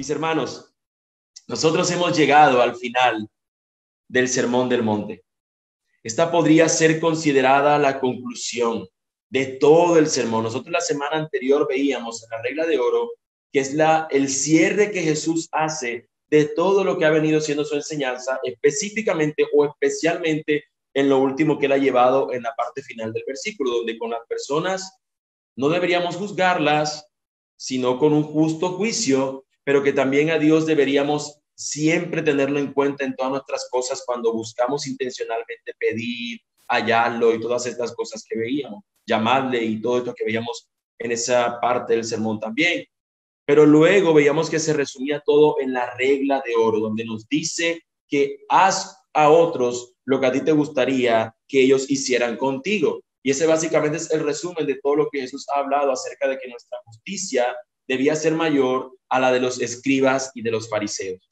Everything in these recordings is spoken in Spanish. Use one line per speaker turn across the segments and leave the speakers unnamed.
Mis hermanos, nosotros hemos llegado al final del Sermón del Monte. Esta podría ser considerada la conclusión de todo el sermón. Nosotros la semana anterior veíamos en la regla de oro que es el cierre que Jesús hace de todo lo que ha venido siendo su enseñanza, específicamente o especialmente en lo último que él ha llevado en la parte final del versículo, donde con las personas no deberíamos juzgarlas, sino con un justo juicio, pero que también a Dios deberíamos siempre tenerlo en cuenta en todas nuestras cosas cuando buscamos intencionalmente pedir, hallarlo y todas estas cosas que veíamos, llamarle y todo esto que veíamos en esa parte del sermón también. Pero luego veíamos que se resumía todo en la regla de oro, donde nos dice que haz a otros lo que a ti te gustaría que ellos hicieran contigo. Y ese básicamente es el resumen de todo lo que Jesús ha hablado acerca de que nuestra justicia debía ser mayor a la de los escribas y de los fariseos.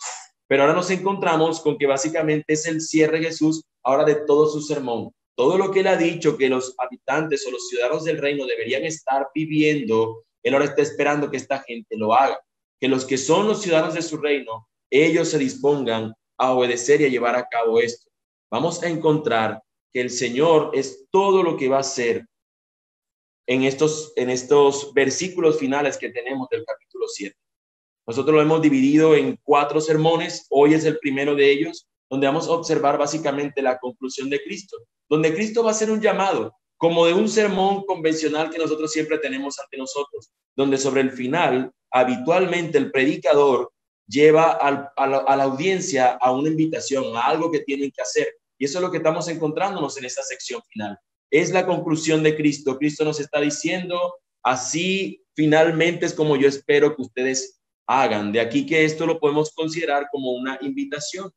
Pero ahora nos encontramos con que básicamente es el cierre de Jesús ahora de todo su sermón. Todo lo que él ha dicho que los habitantes o los ciudadanos del reino deberían estar viviendo, él ahora está esperando que esta gente lo haga. Que los que son los ciudadanos de su reino, ellos se dispongan a obedecer y a llevar a cabo esto. Vamos a encontrar que el Señor es todo lo que va a hacer en estos versículos finales que tenemos del capítulo 7. Nosotros lo hemos dividido en 4 sermones. Hoy es el primero de ellos, donde vamos a observar básicamente la conclusión de Cristo, donde Cristo va a hacer un llamado, como de un sermón convencional que nosotros siempre tenemos ante nosotros, donde sobre el final, habitualmente el predicador lleva a la audiencia a una invitación, a algo que tienen que hacer. Y eso es lo que estamos encontrándonos en esta sección final. Es la conclusión de Cristo. Cristo nos está diciendo, así finalmente es como yo espero que ustedes hagan. De aquí que esto lo podemos considerar como una invitación.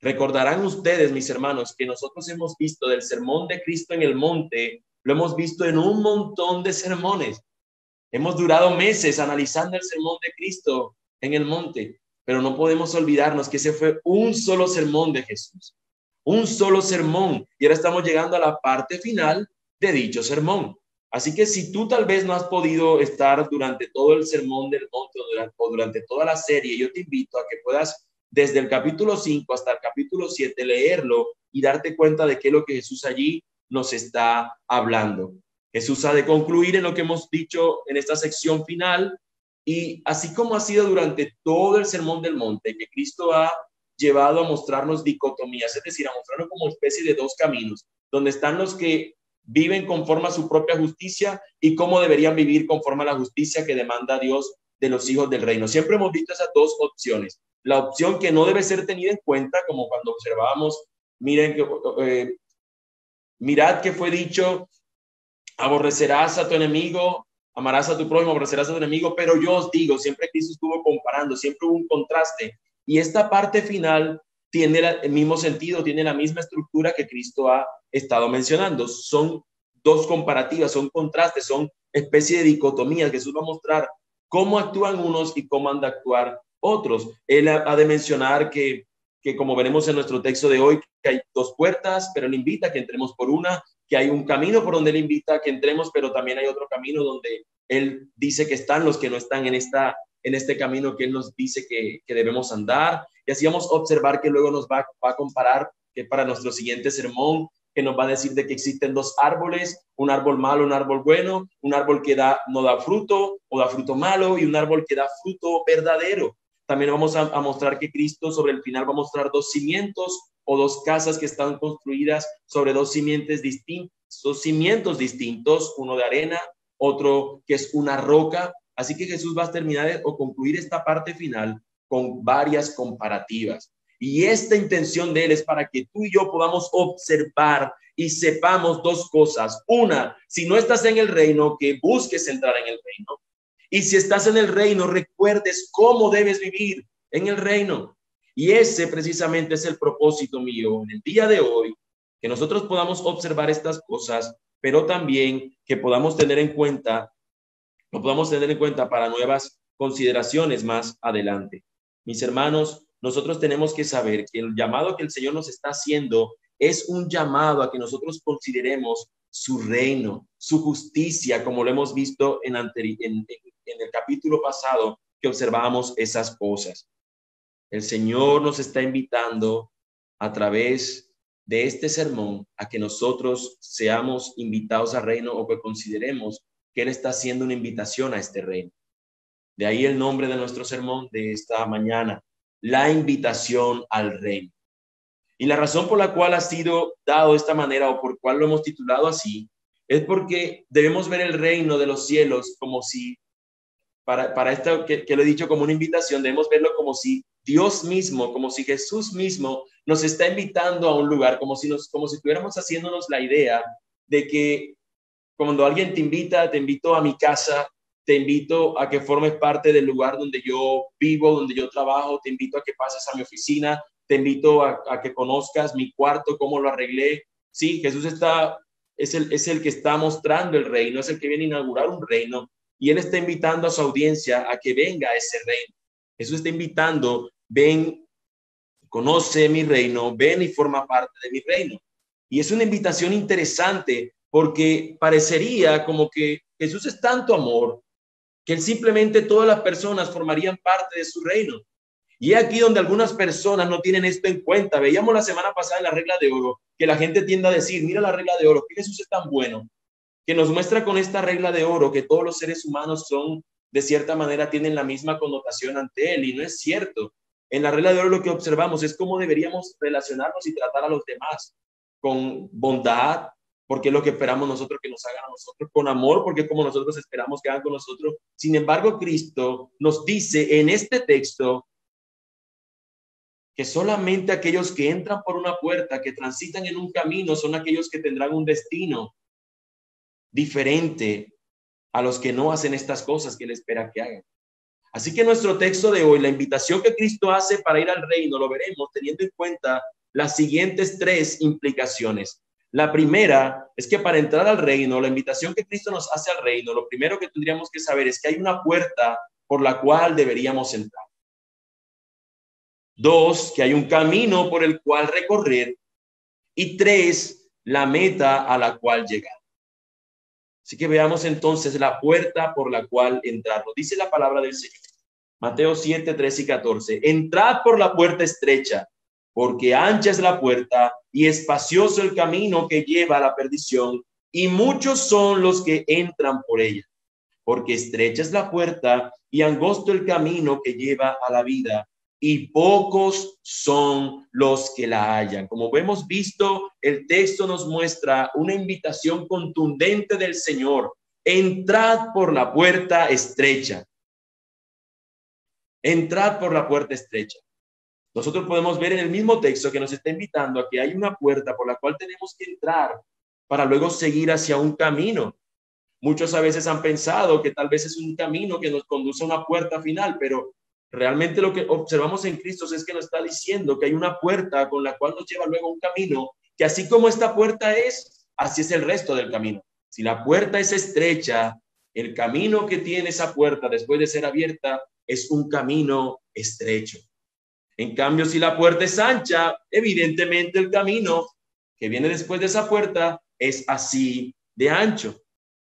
Recordarán ustedes, mis hermanos, que nosotros hemos visto del sermón de Cristo en el monte, lo hemos visto en un montón de sermones. Hemos durado meses analizando el sermón de Cristo en el monte, pero no podemos olvidarnos que ese fue un solo sermón de Jesús. Un solo sermón. Y ahora estamos llegando a la parte final de dicho sermón. Así que si tú tal vez no has podido estar durante todo el sermón del monte o durante toda la serie, yo te invito a que puedas desde el capítulo 5 hasta el capítulo 7 leerlo y darte cuenta de qué es lo que Jesús allí nos está hablando. Jesús ha de concluir en lo que hemos dicho en esta sección final, y así como ha sido durante todo el sermón del monte, que Cristo ha llevado a mostrarnos dicotomías, es decir, a mostrarnos como especie de 2 caminos, donde están los que viven conforme a su propia justicia y cómo deberían vivir conforme a la justicia que demanda Dios de los hijos del reino. Siempre hemos visto esas 2 opciones. La opción que no debe ser tenida en cuenta, como cuando observábamos, mirad que fue dicho, aborrecerás a tu enemigo, amarás a tu prójimo, aborrecerás a tu enemigo, pero yo os digo, siempre Cristo estuvo comparando, siempre hubo un contraste. Y esta parte final tiene el mismo sentido, tiene la misma estructura que Cristo ha estado mencionando. Son 2 comparativas, son contrastes, son especie de dicotomías. Jesús va a mostrar cómo actúan unos y cómo han de actuar otros. Él ha de mencionar que como veremos en nuestro texto de hoy, que hay 2 puertas, pero él invita a que entremos por una, que hay un camino por donde él invita a que entremos, pero también hay otro camino donde él dice que están los que no están en este camino que él nos dice que debemos andar. Y así vamos a observar que luego nos va a comparar, que para nuestro siguiente sermón, que nos va a decir de que existen 2 árboles, un árbol malo, un árbol bueno, un árbol que no da fruto o da fruto malo, y un árbol que da fruto verdadero. También vamos a mostrar que Cristo sobre el final va a mostrar 2 cimientos o 2 casas que están construidas sobre 2 cimientos distintos, uno de arena, otro que es una roca. Así que Jesús va a terminar o concluir esta parte final con varias comparativas. Y esta intención de él es para que tú y yo podamos observar y sepamos 2 cosas. Una, si no estás en el reino, que busques entrar en el reino. Y si estás en el reino, recuerdes cómo debes vivir en el reino. Y ese precisamente es el propósito mío en el día de hoy, que nosotros podamos observar estas cosas, pero también que podamos tener en cuenta, lo podamos tener en cuenta para nuevas consideraciones más adelante. Mis hermanos, nosotros tenemos que saber que el llamado que el Señor nos está haciendo es un llamado a que nosotros consideremos su reino, su justicia, como lo hemos visto en el capítulo pasado, que observamos esas cosas. El Señor nos está invitando a través de este sermón a que nosotros seamos invitados al reino, o que consideremos que Él está haciendo una invitación a este reino. De ahí el nombre de nuestro sermón de esta mañana, la invitación al reino. Y la razón por la cual ha sido dado de esta manera, o por cual lo hemos titulado así, es porque debemos ver el reino de los cielos como si, para esto que lo he dicho como una invitación, debemos verlo como si Dios mismo, como si Jesús mismo nos está invitando a un lugar, como si estuviéramos haciéndonos la idea de que cuando alguien te invito a mi casa, te invito a que formes parte del lugar donde yo vivo, donde yo trabajo, te invito a que pases a mi oficina, te invito a que conozcas mi cuarto, cómo lo arreglé. Sí, Jesús es el que está mostrando el reino, es el que viene a inaugurar un reino, y Él está invitando a su audiencia a que venga a ese reino. Jesús está invitando, ven, conoce mi reino, ven y forma parte de mi reino. Y es una invitación interesante, porque parecería como que Jesús es tanto amor que Él simplemente todas las personas formarían parte de su reino. Y es aquí donde algunas personas no tienen esto en cuenta. Veíamos la semana pasada en la regla de oro que la gente tiende a decir, mira la regla de oro, que Jesús es tan bueno, que nos muestra con esta regla de oro que todos los seres humanos son, de cierta manera, tienen la misma connotación ante Él, y no es cierto. En la regla de oro lo que observamos es cómo deberíamos relacionarnos y tratar a los demás, con bondad, porque es lo que esperamos nosotros que nos hagan a nosotros, con amor, porque es como nosotros esperamos que hagan con nosotros. Sin embargo, Cristo nos dice en este texto que solamente aquellos que entran por una puerta, que transitan en un camino, son aquellos que tendrán un destino diferente a los que no hacen estas cosas que Él espera que hagan. Así que nuestro texto de hoy, la invitación que Cristo hace para ir al reino, lo veremos teniendo en cuenta las siguientes tres implicaciones. La primera es que para entrar al reino, la invitación que Cristo nos hace al reino, lo primero que tendríamos que saber es que hay una puerta por la cual deberíamos entrar. Dos, que hay un camino por el cual recorrer. Y tres, la meta a la cual llegar. Así que veamos entonces la puerta por la cual entrar. Nos dice la palabra del Señor. Mateo 7, 13 y 14. Entrad por la puerta estrecha, porque ancha es la puerta y espacioso el camino que lleva a la perdición, y muchos son los que entran por ella. Porque estrecha es la puerta y angosto el camino que lleva a la vida, y pocos son los que la hallan. Como hemos visto, el texto nos muestra una invitación contundente del Señor. Entrad por la puerta estrecha. Entrad por la puerta estrecha. Nosotros podemos ver en el mismo texto que nos está invitando a que hay una puerta por la cual tenemos que entrar para luego seguir hacia un camino. Muchos a veces han pensado que tal vez es un camino que nos conduce a una puerta final, pero realmente lo que observamos en Cristo es que nos está diciendo que hay una puerta con la cual nos lleva luego a un camino, que así como esta puerta es, así es el resto del camino. Si la puerta es estrecha, el camino que tiene esa puerta después de ser abierta es un camino estrecho. En cambio, si la puerta es ancha, evidentemente el camino que viene después de esa puerta es así de ancho.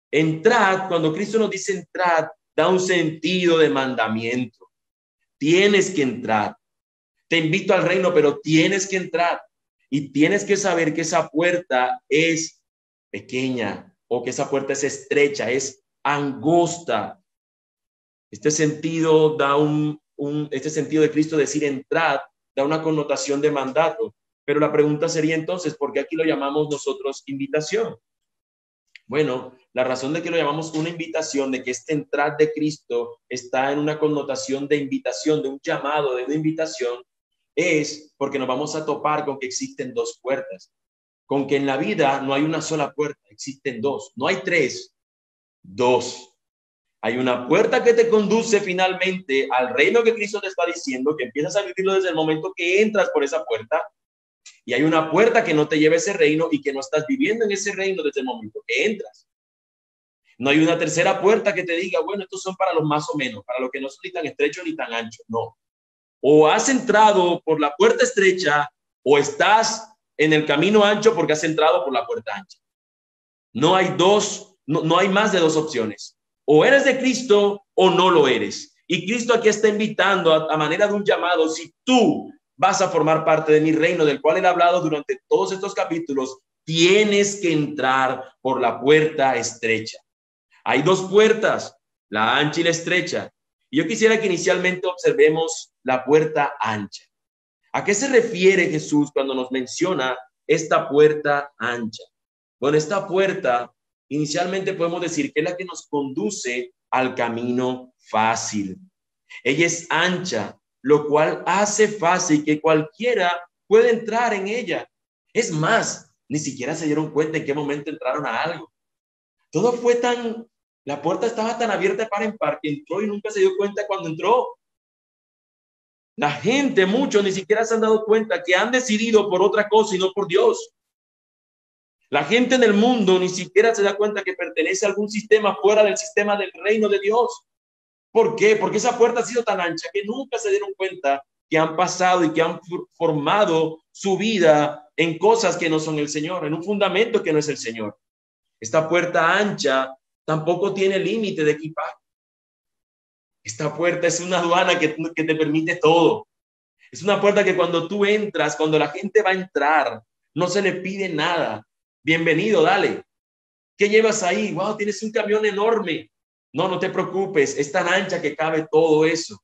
Entrad, cuando Cristo nos dice entrad, da un sentido de mandamiento. Tienes que entrar. Te invito al reino, pero tienes que entrar. Y tienes que saber que esa puerta es pequeña, o que esa puerta es estrecha, es angosta. Este sentido este sentido de Cristo decir entrad, da una connotación de mandato. Pero la pregunta sería entonces, ¿por qué aquí lo llamamos nosotros invitación? Bueno, la razón de que lo llamamos una invitación, de que este entrar de Cristo está en una connotación de invitación, de un llamado, de una invitación, es porque nos vamos a topar con que existen dos puertas. Con que en la vida no hay una sola puerta, existen dos. No hay tres, dos. Hay una puerta que te conduce finalmente al reino que Cristo te está diciendo, que empiezas a vivirlo desde el momento que entras por esa puerta. Y hay una puerta que no te lleva a ese reino y que no estás viviendo en ese reino desde el momento que entras. No hay una tercera puerta que te diga, bueno, estos son para los más o menos, para los que no son ni tan estrechos ni tan anchos. No. O has entrado por la puerta estrecha o estás en el camino ancho porque has entrado por la puerta ancha. No hay más de dos opciones. O eres de Cristo o no lo eres. Y Cristo aquí está invitando a manera de un llamado: si tú vas a formar parte de mi reino, del cual él ha hablado durante todos estos capítulos, tienes que entrar por la puerta estrecha. Hay dos puertas, la ancha y la estrecha. Y yo quisiera que inicialmente observemos la puerta ancha. ¿A qué se refiere Jesús cuando nos menciona esta puerta ancha? Bueno, esta puerta inicialmente podemos decir que es la que nos conduce al camino fácil. Ella es ancha, lo cual hace fácil que cualquiera pueda entrar en ella. Es más, ni siquiera se dieron cuenta en qué momento entraron a algo. Todo fue la puerta estaba tan abierta para en par que entró y nunca se dio cuenta cuando entró. La gente, muchos, ni siquiera se han dado cuenta que han decidido por otra cosa y no por Dios. La gente en el mundo ni siquiera se da cuenta que pertenece a algún sistema fuera del sistema del reino de Dios. ¿Por qué? Porque esa puerta ha sido tan ancha que nunca se dieron cuenta que han pasado y que han formado su vida en cosas que no son el Señor, en un fundamento que no es el Señor. Esta puerta ancha tampoco tiene límite de equipaje. Esta puerta es una aduana que te permite todo. Es una puerta que cuando tú entras, cuando la gente va a entrar, no se le pide nada. Bienvenido, dale. ¿Qué llevas ahí? Wow, tienes un camión enorme. No, no te preocupes, es tan ancha que cabe todo eso.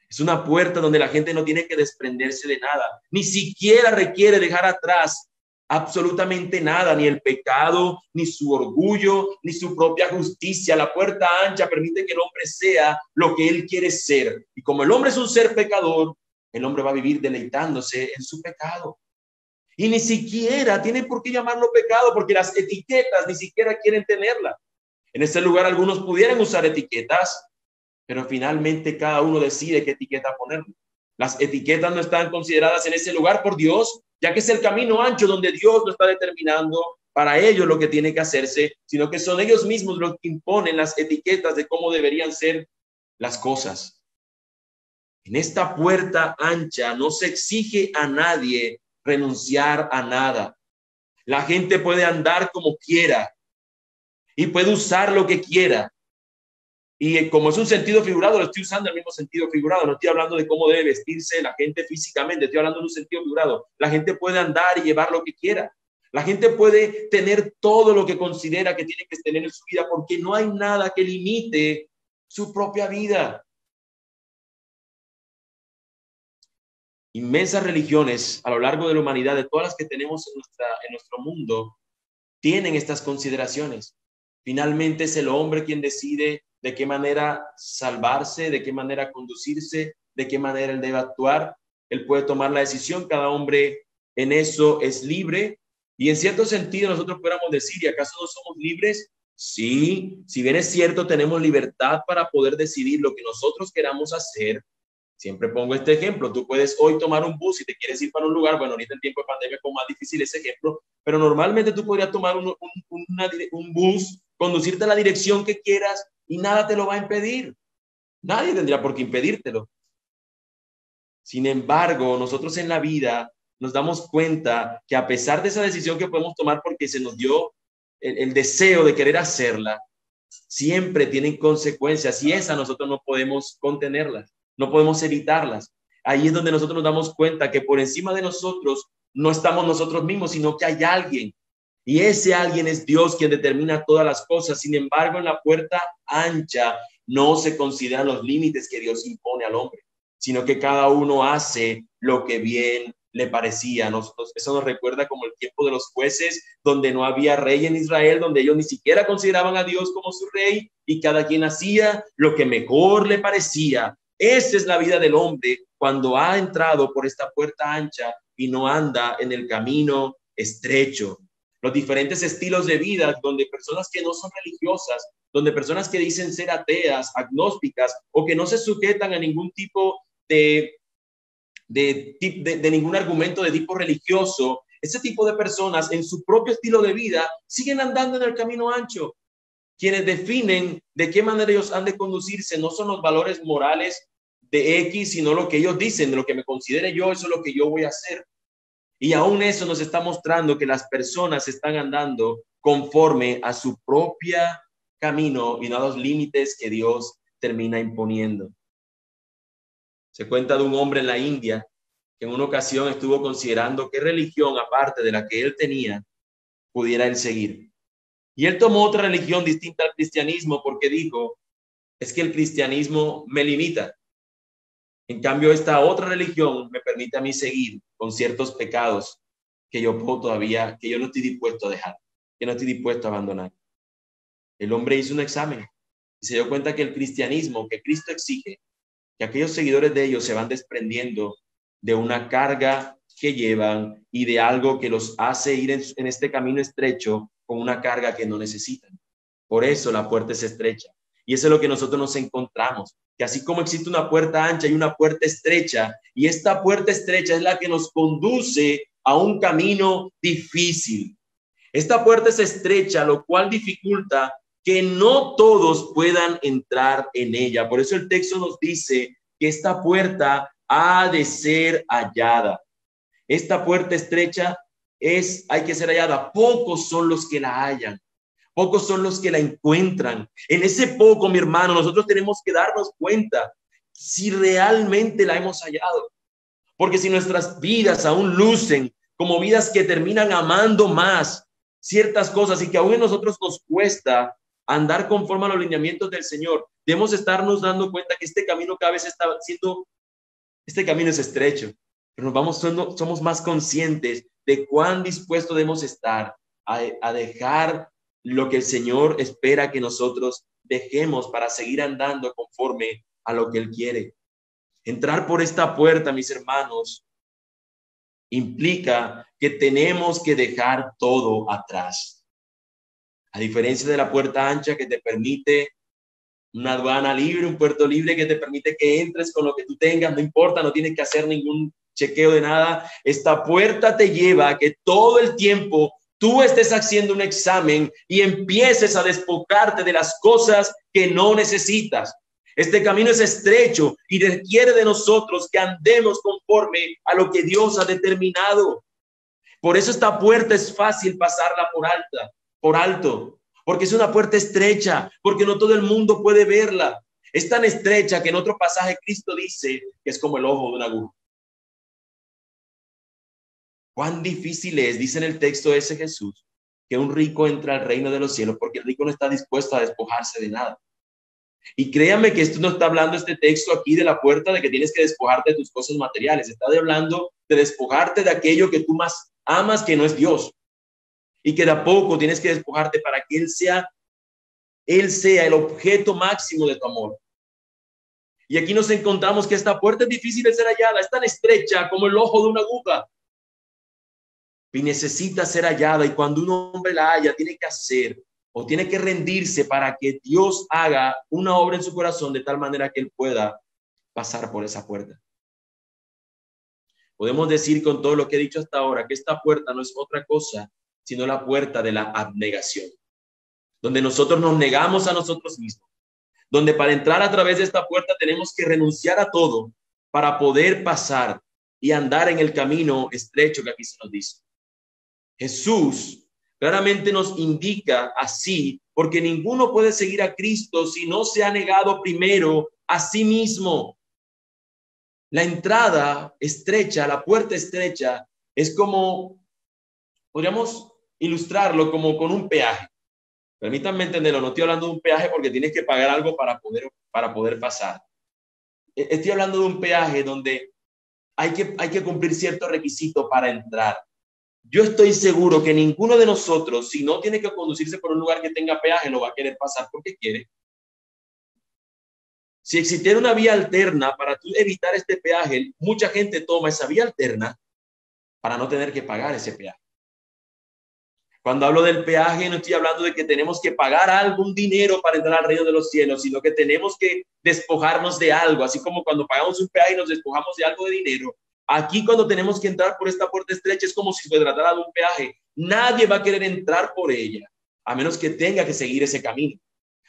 Es una puerta donde la gente no tiene que desprenderse de nada. Ni siquiera requiere dejar atrás absolutamente nada, ni el pecado, ni su orgullo, ni su propia justicia. La puerta ancha permite que el hombre sea lo que él quiere ser. Y como el hombre es un ser pecador, el hombre va a vivir deleitándose en su pecado. Y ni siquiera tiene por qué llamarlo pecado, porque las etiquetas ni siquiera quieren tenerla. En este lugar algunos pudieran usar etiquetas, pero finalmente cada uno decide qué etiqueta ponerle. Las etiquetas no están consideradas en ese lugar por Dios, ya que es el camino ancho donde Dios lo está determinando para ellos lo que tiene que hacerse, sino que son ellos mismos los que imponen las etiquetas de cómo deberían ser las cosas. En esta puerta ancha no se exige a nadie renunciar a nada. La gente puede andar como quiera y puede usar lo que quiera. Y como es un sentido figurado, lo estoy usando en el mismo sentido figurado. No estoy hablando de cómo debe vestirse la gente físicamente, estoy hablando de un sentido figurado. La gente puede andar y llevar lo que quiera. La gente puede tener todo lo que considera que tiene que tener en su vida, porque no hay nada que limite su propia vida. Inmensas religiones a lo largo de la humanidad, de todas las que tenemos en nuestro mundo, tienen estas consideraciones. Finalmente es el hombre quien decide de qué manera salvarse, de qué manera conducirse, de qué manera él debe actuar. Él puede tomar la decisión, cada hombre en eso es libre. Y en cierto sentido nosotros podríamos decir, ¿y acaso no somos libres? Sí, si bien es cierto, tenemos libertad para poder decidir lo que nosotros queramos hacer. Siempre pongo este ejemplo, tú puedes hoy tomar un bus y te quieres ir para un lugar, bueno, ahorita en tiempo de pandemia es como más difícil ese ejemplo, pero normalmente tú podrías tomar un bus, conducirte a la dirección que quieras y nada te lo va a impedir. Nadie tendría por qué impedírtelo. Sin embargo, nosotros en la vida nos damos cuenta que a pesar de esa decisión que podemos tomar porque se nos dio el deseo de querer hacerla, siempre tienen consecuencias y esas nosotros no podemos contenerlas. No podemos evitarlas. Ahí es donde nosotros nos damos cuenta que por encima de nosotros no estamos nosotros mismos, sino que hay alguien. Y ese alguien es Dios quien determina todas las cosas. Sin embargo, en la puerta ancha no se consideran los límites que Dios impone al hombre, sino que cada uno hace lo que bien le parecía. Eso nos recuerda como el tiempo de los jueces, donde no había rey en Israel, donde ellos ni siquiera consideraban a Dios como su rey y cada quien hacía lo que mejor le parecía. Esa es la vida del hombre cuando ha entrado por esta puerta ancha y no anda en el camino estrecho. Los diferentes estilos de vida donde personas que no son religiosas, donde personas que dicen ser ateas, agnósticas o que no se sujetan a ningún tipo de ningún argumento de tipo religioso, ese tipo de personas en su propio estilo de vida siguen andando en el camino ancho. Quienes definen de qué manera ellos han de conducirse no son los valores morales de X, sino lo que ellos dicen, de lo que me considere yo, eso es lo que yo voy a hacer. Y aún eso nos está mostrando que las personas están andando conforme a su propio camino y no a los límites que Dios termina imponiendo. Se cuenta de un hombre en la India que en una ocasión estuvo considerando qué religión, aparte de la que él tenía, pudiera él seguir. Y él tomó otra religión distinta al cristianismo porque dijo, es que el cristianismo me limita. En cambio, esta otra religión me permite a mí seguir con ciertos pecados que yo puedo todavía, que yo no estoy dispuesto a dejar, que no estoy dispuesto a abandonar. El hombre hizo un examen y se dio cuenta que el cristianismo que Cristo exige, que aquellos seguidores de ellos se van desprendiendo de una carga que llevan y de algo que los hace ir en este camino estrecho con una carga que no necesitan. Por eso la puerta es estrecha. Y eso es lo que nosotros nos encontramos, que así como existe una puerta ancha y una puerta estrecha, y esta puerta estrecha es la que nos conduce a un camino difícil. Esta puerta es estrecha, lo cual dificulta que no todos puedan entrar en ella. Por eso el texto nos dice que esta puerta ha de ser hallada. Esta puerta estrecha hay que ser hallada. Pocos son los que la hallan. Pocos son los que la encuentran. En ese poco, mi hermano, nosotros tenemos que darnos cuenta si realmente la hemos hallado. Porque si nuestras vidas aún lucen como vidas que terminan amando más ciertas cosas y que aún a nosotros nos cuesta andar conforme a los lineamientos del Señor, debemos estarnos dando cuenta que este camino cada vez está siendo, este camino es estrecho, pero somos más conscientes de cuán dispuestos debemos estar a dejar lo que el Señor espera que nosotros dejemos para seguir andando conforme a lo que Él quiere. Entrar por esta puerta, mis hermanos, implica que tenemos que dejar todo atrás. A diferencia de la puerta ancha que te permite una aduana libre, un puerto libre que te permite que entres con lo que tú tengas, no importa, no tienes que hacer ningún chequeo de nada. Esta puerta te lleva a que todo el tiempo tú estés haciendo un examen y empieces a despojarte de las cosas que no necesitas. Este camino es estrecho y requiere de nosotros que andemos conforme a lo que Dios ha determinado. Por eso esta puerta es fácil pasarla por alto, porque es una puerta estrecha, porque no todo el mundo puede verla. Es tan estrecha que en otro pasaje Cristo dice que es como el ojo de una aguja. Cuán difícil es, dice en el texto ese Jesús, que un rico entre al reino de los cielos, porque el rico no está dispuesto a despojarse de nada. Y créanme que esto no está hablando este texto aquí de la puerta de que tienes que despojarte de tus cosas materiales. Está hablando de despojarte de aquello que tú más amas, que no es Dios. Y que de a poco tienes que despojarte para que Él sea el objeto máximo de tu amor. Y aquí nos encontramos que esta puerta es difícil de ser hallada, es tan estrecha como el ojo de una aguja. Y necesita ser hallada, y cuando un hombre la halla, tiene que hacer o tiene que rendirse para que Dios haga una obra en su corazón de tal manera que él pueda pasar por esa puerta. Podemos decir con todo lo que he dicho hasta ahora que esta puerta no es otra cosa sino la puerta de la abnegación, donde nosotros nos negamos a nosotros mismos, donde para entrar a través de esta puerta tenemos que renunciar a todo para poder pasar y andar en el camino estrecho que aquí se nos dice. Jesús claramente nos indica así, porque ninguno puede seguir a Cristo si no se ha negado primero a sí mismo. La entrada estrecha, la puerta estrecha, es como, podríamos ilustrarlo como con un peaje. Permítanme entenderlo, no estoy hablando de un peaje porque tienes que pagar algo para poder pasar. Estoy hablando de un peaje donde hay que cumplir ciertos requisitos para entrar. Yo estoy seguro que ninguno de nosotros, si no tiene que conducirse por un lugar que tenga peaje, lo va a querer pasar porque quiere. Si existiera una vía alterna para tú evitar este peaje, mucha gente toma esa vía alterna para no tener que pagar ese peaje. Cuando hablo del peaje, no estoy hablando de que tenemos que pagar algún dinero para entrar al reino de los cielos, sino que tenemos que despojarnos de algo, así como cuando pagamos un peaje y nos despojamos de algo de dinero. Aquí cuando tenemos que entrar por esta puerta estrecha es como si se tratara de un peaje. Nadie va a querer entrar por ella, a menos que tenga que seguir ese camino.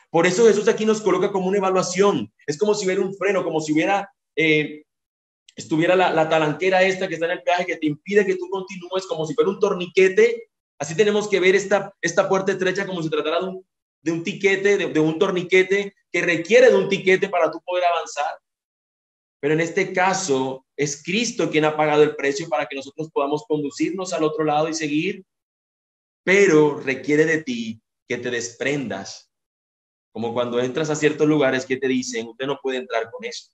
Por eso Jesús aquí nos coloca como una evaluación. Es como si hubiera un freno, como si estuviera la talanquera esta que está en el peaje que te impide que tú continúes, como si fuera un torniquete. Así tenemos que ver esta puerta estrecha como si tratara de un tiquete, de un torniquete que requiere de un tiquete para tú poder avanzar. Pero en este caso es Cristo quien ha pagado el precio para que nosotros podamos conducirnos al otro lado y seguir, pero requiere de ti que te desprendas, como cuando entras a ciertos lugares que te dicen, usted no puede entrar con eso.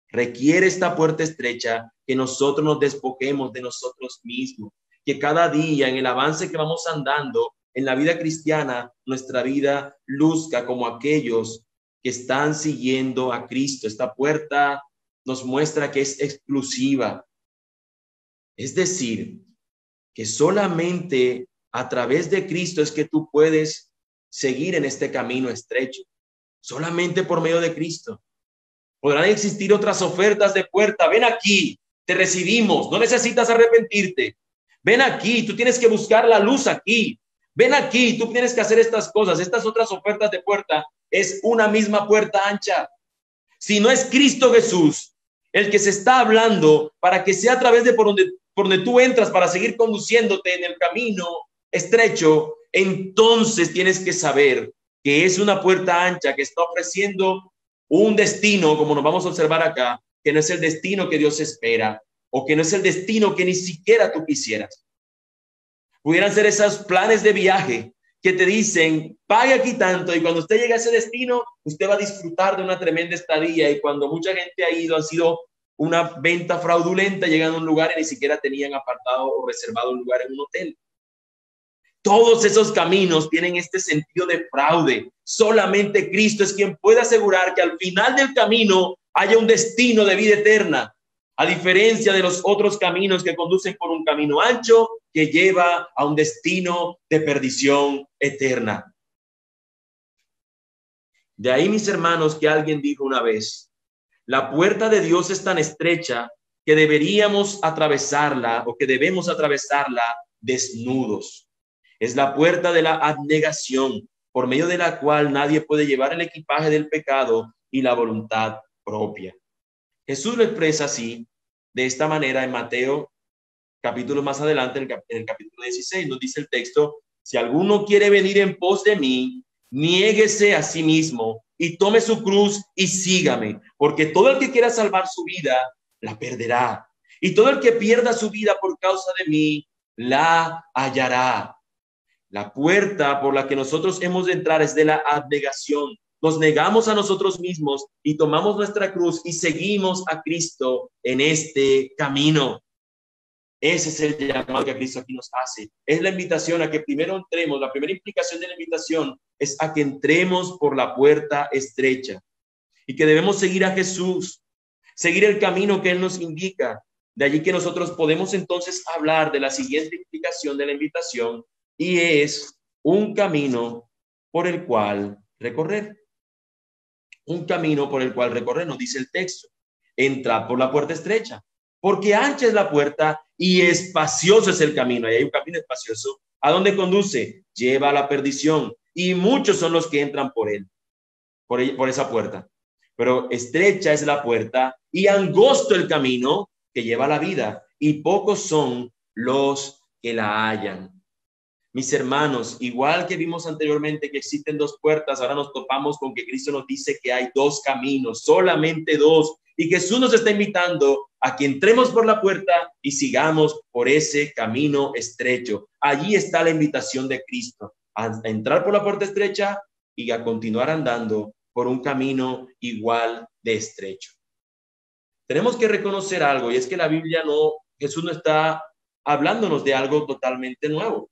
Requiere esta puerta estrecha que nosotros nos despojemos de nosotros mismos, que cada día en el avance que vamos andando en la vida cristiana, nuestra vida luzca como aquellos que están siguiendo a Cristo. Esta puerta nos muestra que es exclusiva. Es decir, que solamente a través de Cristo es que tú puedes seguir en este camino estrecho. Solamente por medio de Cristo. Podrán existir otras ofertas de puerta. Ven aquí, te recibimos, no necesitas arrepentirte. Ven aquí, tú tienes que buscar la luz aquí. Ven aquí, tú tienes que hacer estas cosas. Estas otras ofertas de puerta es una misma puerta ancha. Si no es Cristo Jesús el que se está hablando para que sea a través de por donde tú entras para seguir conduciéndote en el camino estrecho, entonces tienes que saber que es una puerta ancha que está ofreciendo un destino, como nos vamos a observar acá, que no es el destino que Dios espera o que no es el destino que ni siquiera tú quisieras. Pudieran ser esos planes de viaje que te dicen, pague aquí tanto y cuando usted llegue a ese destino, usted va a disfrutar de una tremenda estadía y cuando mucha gente ha ido, han sido una venta fraudulenta, llegan a un lugar y ni siquiera tenían apartado o reservado un lugar en un hotel. Todos esos caminos tienen este sentido de fraude. Solamente Cristo es quien puede asegurar que al final del camino haya un destino de vida eterna, a diferencia de los otros caminos que conducen por un camino ancho que lleva a un destino de perdición eterna. De ahí, mis hermanos, que alguien dijo una vez, la puerta de Dios es tan estrecha que deberíamos atravesarla o que debemos atravesarla desnudos. Es la puerta de la abnegación, por medio de la cual nadie puede llevar el equipaje del pecado y la voluntad propia. Jesús lo expresa así, de esta manera en Mateo, capítulo más adelante, en el capítulo 16, nos dice el texto, si alguno quiere venir en pos de mí, niéguese a sí mismo y tome su cruz y sígame, porque todo el que quiera salvar su vida, la perderá. Y todo el que pierda su vida por causa de mí, la hallará. La puerta por la que nosotros hemos de entrar es de la abnegación. Nos negamos a nosotros mismos y tomamos nuestra cruz y seguimos a Cristo en este camino. Ese es el llamado que Cristo aquí nos hace. Es la invitación a que primero entremos. La primera implicación de la invitación es a que entremos por la puerta estrecha y que debemos seguir a Jesús, seguir el camino que Él nos indica. De allí que nosotros podemos entonces hablar de la siguiente implicación de la invitación, y es un camino por el cual recorrer. Un camino por el cual recorrer, nos dice el texto. Entrad por la puerta estrecha, porque ancha es la puerta y espacioso es el camino. Ahí hay un camino espacioso. ¿A dónde conduce? Lleva a la perdición. Y muchos son los que entran por él, por esa puerta. Pero estrecha es la puerta y angosto el camino que lleva a la vida. Y pocos son los que la hallan. Mis hermanos, igual que vimos anteriormente que existen dos puertas, ahora nos topamos con que Cristo nos dice que hay dos caminos, solamente dos, y Jesús nos está invitando a que entremos por la puerta y sigamos por ese camino estrecho. Allí está la invitación de Cristo, a entrar por la puerta estrecha y a continuar andando por un camino igual de estrecho. Tenemos que reconocer algo, y es que la Biblia Jesús no está hablándonos de algo totalmente nuevo.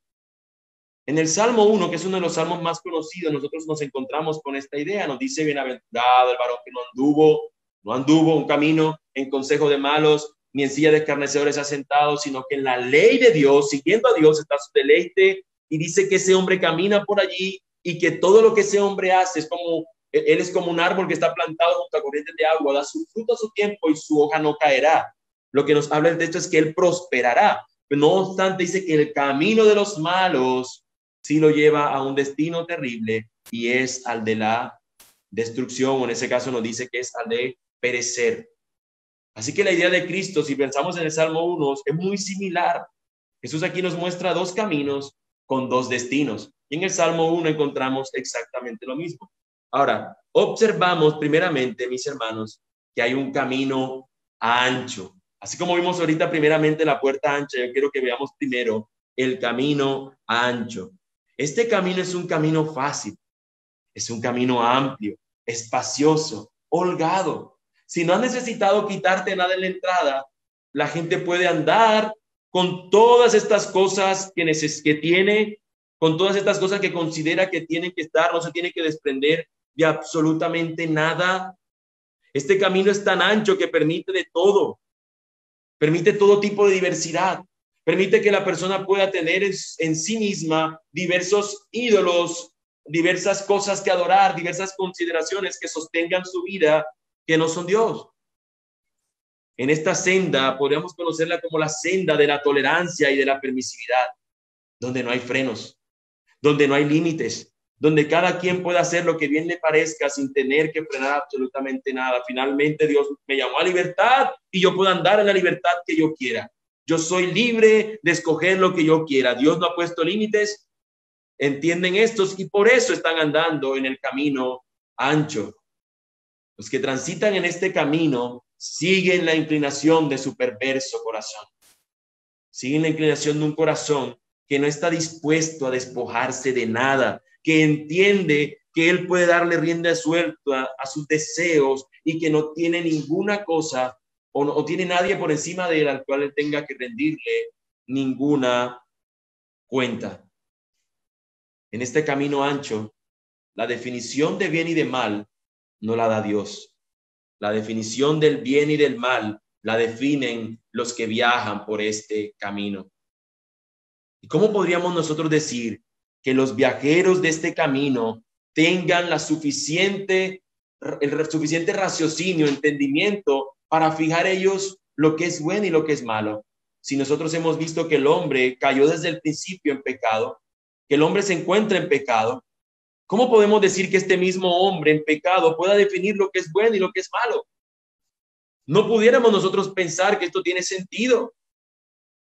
En el Salmo 1, que es uno de los salmos más conocidos, nosotros nos encontramos con esta idea. Nos dice, bienaventurado el varón que no anduvo un camino en consejo de malos, ni en silla de escarnecedores asentado, sino que en la ley de Dios, siguiendo a Dios, está su deleite. Y dice que ese hombre camina por allí y que todo lo que ese hombre hace él es como un árbol que está plantado junto a corrientes de agua, da su fruto a su tiempo y su hoja no caerá. Lo que nos habla el texto es que él prosperará. Pero no obstante, dice que el camino de los malos sí lo lleva a un destino terrible y es al de la destrucción, o en ese caso nos dice que es al de perecer. Así que la idea de Cristo, si pensamos en el Salmo 1, es muy similar. Jesús aquí nos muestra dos caminos con dos destinos. Y en el Salmo 1 encontramos exactamente lo mismo. Ahora, observamos primeramente, mis hermanos, que hay un camino ancho. Así como vimos ahorita primeramente la puerta ancha, yo quiero que veamos primero el camino ancho. Este camino es un camino fácil, es un camino amplio, espacioso, holgado. Si no has necesitado quitarte nada en la entrada, la gente puede andar con todas estas cosas que tiene, con todas estas cosas que considera que tienen que estar, no se tiene que desprender de absolutamente nada. Este camino es tan ancho que permite todo tipo de diversidad, permite que la persona pueda tener en sí misma diversos ídolos, diversas cosas que adorar, diversas consideraciones que sostengan su vida que no son Dios. En esta senda podríamos conocerla como la senda de la tolerancia y de la permisividad, donde no hay frenos, donde no hay límites, donde cada quien pueda hacer lo que bien le parezca sin tener que frenar absolutamente nada. Finalmente Dios me llamó a libertad y yo puedo andar en la libertad que yo quiera. Yo soy libre de escoger lo que yo quiera. Dios no ha puesto límites, entienden estos y por eso están andando en el camino ancho. Los que transitan en este camino siguen la inclinación de su perverso corazón. Siguen la inclinación de un corazón que no está dispuesto a despojarse de nada, que entiende que él puede darle rienda suelta a sus deseos y que no tiene ninguna cosa o tiene nadie por encima de él al cual él tenga que rendirle ninguna cuenta. En este camino ancho, la definición de bien y de mal no la da Dios. La definición del bien y del mal la definen los que viajan por este camino. ¿Y cómo podríamos nosotros decir que los viajeros de este camino tengan el suficiente raciocinio, entendimiento para fijar ellos lo que es bueno y lo que es malo? Si nosotros hemos visto que el hombre cayó desde el principio en pecado, que el hombre se encuentra en pecado, ¿cómo podemos decir que este mismo hombre en pecado pueda definir lo que es bueno y lo que es malo? No pudiéramos nosotros pensar que esto tiene sentido.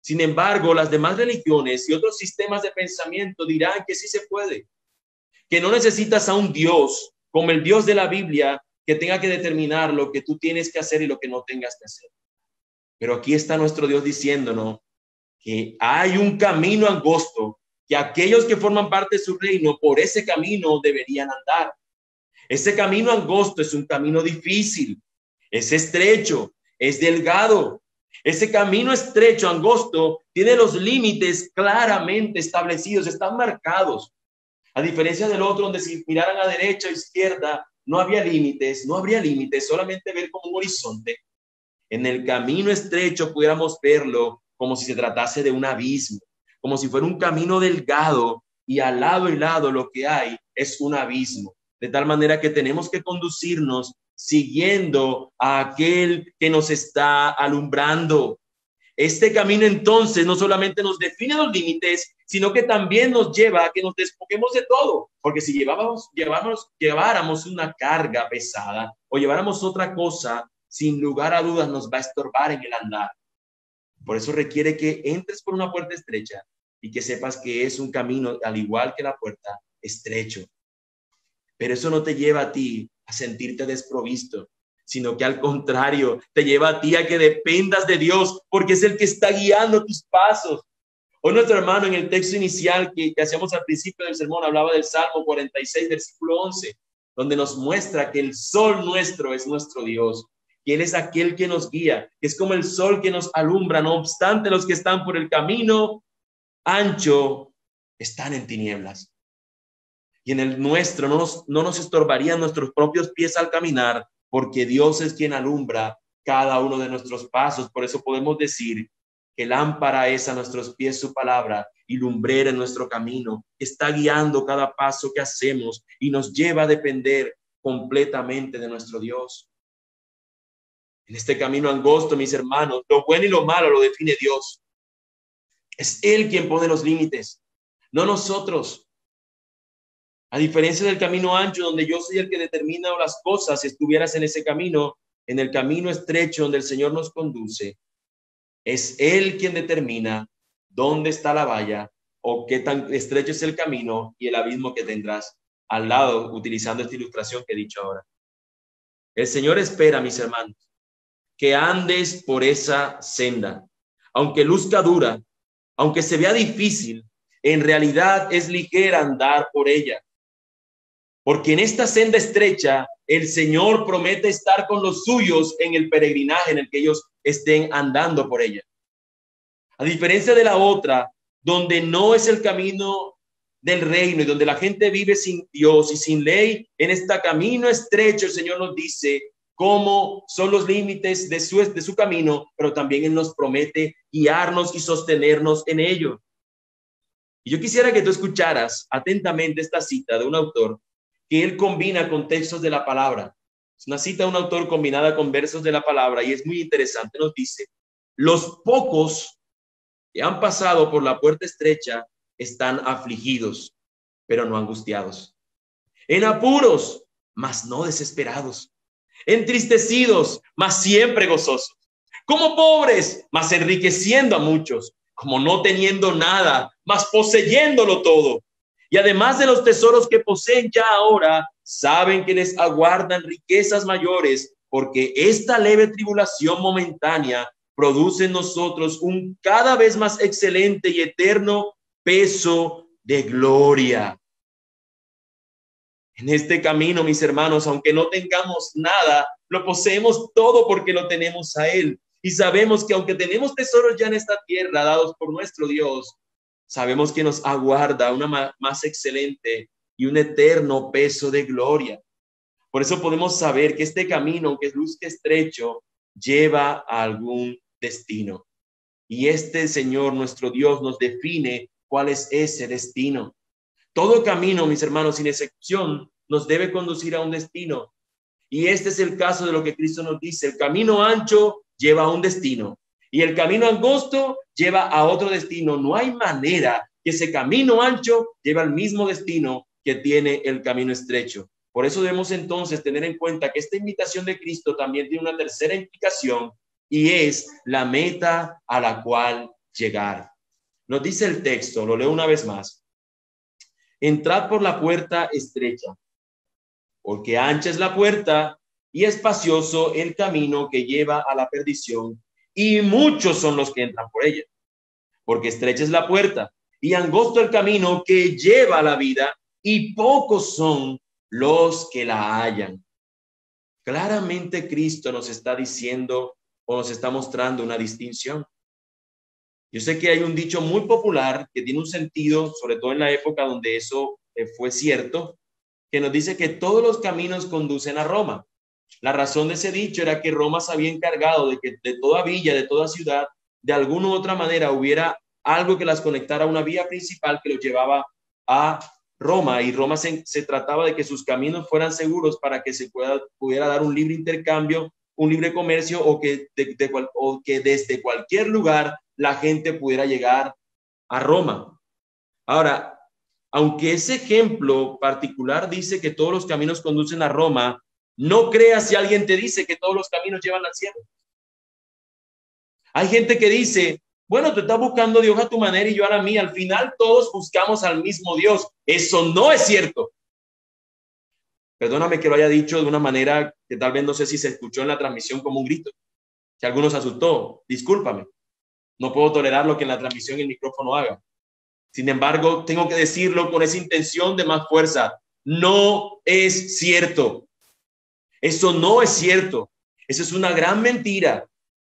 Sin embargo, las demás religiones y otros sistemas de pensamiento dirán que sí se puede, que no necesitas a un Dios como el Dios de la Biblia que tenga que determinar lo que tú tienes que hacer y lo que no tengas que hacer. Pero aquí está nuestro Dios diciéndonos que hay un camino angosto, que aquellos que forman parte de su reino por ese camino deberían andar. Ese camino angosto es un camino difícil, es estrecho, es delgado. Ese camino estrecho, angosto, tiene los límites claramente establecidos, están marcados. A diferencia del otro, donde si miraran a derecha o izquierda, no había límites, no habría límites, solamente ver como un horizonte. En el camino estrecho pudiéramos verlo como si se tratase de un abismo, como si fuera un camino delgado y al lado y lado lo que hay es un abismo. De tal manera que tenemos que conducirnos siguiendo a aquel que nos está alumbrando. Este camino entonces no solamente nos define los límites, sino que también nos lleva a que nos despojemos de todo. Porque si lleváramos una carga pesada o lleváramos otra cosa, sin lugar a dudas nos va a estorbar en el andar. Por eso requiere que entres por una puerta estrecha y que sepas que es un camino, al igual que la puerta, estrecho. Pero eso no te lleva a ti a sentirte desprovisto, sino que al contrario, te lleva a ti a que dependas de Dios, porque es el que está guiando tus pasos. Hoy nuestro hermano en el texto inicial que hacíamos al principio del sermón hablaba del Salmo 46, versículo 11, donde nos muestra que el sol nuestro es nuestro Dios, que Él es aquel que nos guía, que es como el sol que nos alumbra. No obstante, los que están por el camino ancho están en tinieblas. Y en el nuestro no nos estorbarían nuestros propios pies al caminar, porque Dios es quien alumbra cada uno de nuestros pasos. Por eso podemos decir que lámpara es a nuestros pies su palabra y lumbrera en nuestro camino. Está guiando cada paso que hacemos y nos lleva a depender completamente de nuestro Dios. En este camino angosto, mis hermanos, lo bueno y lo malo lo define Dios. Es Él quien pone los límites, no nosotros. A diferencia del camino ancho, donde yo soy el que determina las cosas, si estuvieras en ese camino, en el camino estrecho donde el Señor nos conduce, es Él quien determina dónde está la valla o qué tan estrecho es el camino y el abismo que tendrás al lado, utilizando esta ilustración que he dicho ahora. El Señor espera, mis hermanos, que andes por esa senda. Aunque luzca dura, aunque se vea difícil, en realidad es ligera andar por ella. Porque en esta senda estrecha, el Señor promete estar con los suyos en el peregrinaje en el que ellos estén andando por ella. A diferencia de la otra, donde no es el camino del reino y donde la gente vive sin Dios y sin ley, en este camino estrecho el Señor nos dice cómo son los límites de su camino, pero también Él nos promete guiarnos y sostenernos en ello. Y yo quisiera que tú escucharas atentamente esta cita de un autor que él combina con textos de la palabra. Es una cita de un autor combinada con versos de la palabra y es muy interesante. Nos dice, los pocos que han pasado por la puerta estrecha están afligidos, pero no angustiados. En apuros, mas no desesperados. Entristecidos, mas siempre gozosos. Como pobres, mas enriqueciendo a muchos. Como no teniendo nada, mas poseyéndolo todo. Y además de los tesoros que poseen ya ahora, saben que les aguardan riquezas mayores, porque esta leve tribulación momentánea produce en nosotros un cada vez más excelente y eterno peso de gloria. En este camino, mis hermanos, aunque no tengamos nada, lo poseemos todo porque lo tenemos a Él. Y sabemos que aunque tenemos tesoros ya en esta tierra dados por nuestro Dios, sabemos que nos aguarda una más excelente y un eterno peso de gloria. Por eso podemos saber que este camino, aunque luzca estrecho, lleva a algún destino. Y este Señor, nuestro Dios, nos define cuál es ese destino. Todo camino, mis hermanos, sin excepción, nos debe conducir a un destino. Y este es el caso de lo que Cristo nos dice. El camino ancho lleva a un destino y el camino angosto lleva a otro destino. No hay manera que ese camino ancho lleve al mismo destino que tiene el camino estrecho. Por eso debemos entonces tener en cuenta que esta invitación de Cristo también tiene una tercera implicación y es la meta a la cual llegar. Nos dice el texto, lo leo una vez más. Entrad por la puerta estrecha, porque ancha es la puerta y espacioso el camino que lleva a la perdición, y muchos son los que entran por ella. Porque estrecha es la puerta y angosto el camino que lleva a la vida, y pocos son los que la hallan. Claramente Cristo nos está diciendo o nos está mostrando una distinción. Yo sé que hay un dicho muy popular que tiene un sentido, sobre todo en la época donde eso fue cierto, que nos dice que todos los caminos conducen a Roma. La razón de ese dicho era que Roma se había encargado de que de toda villa, de toda ciudad, de alguna u otra manera hubiera algo que las conectara a una vía principal que los llevaba a Roma, y Roma se trataba de que sus caminos fueran seguros para que se pudiera dar un libre intercambio, un libre comercio, o que desde cualquier lugar la gente pudiera llegar a Roma. Ahora, aunque ese ejemplo particular dice que todos los caminos conducen a Roma, no creas si alguien te dice que todos los caminos llevan al cielo. Hay gente que dice, bueno, tú estás buscando a Dios a tu manera y yo a la mía. Al final todos buscamos al mismo Dios. Eso no es cierto. Perdóname que lo haya dicho de una manera que tal vez no sé si se escuchó en la transmisión como un grito. Si alguno se asustó, discúlpame. No puedo tolerar lo que en la transmisión el micrófono haga. Sin embargo, tengo que decirlo con esa intención de más fuerza. No es cierto. Eso no es cierto. Eso es una gran mentira.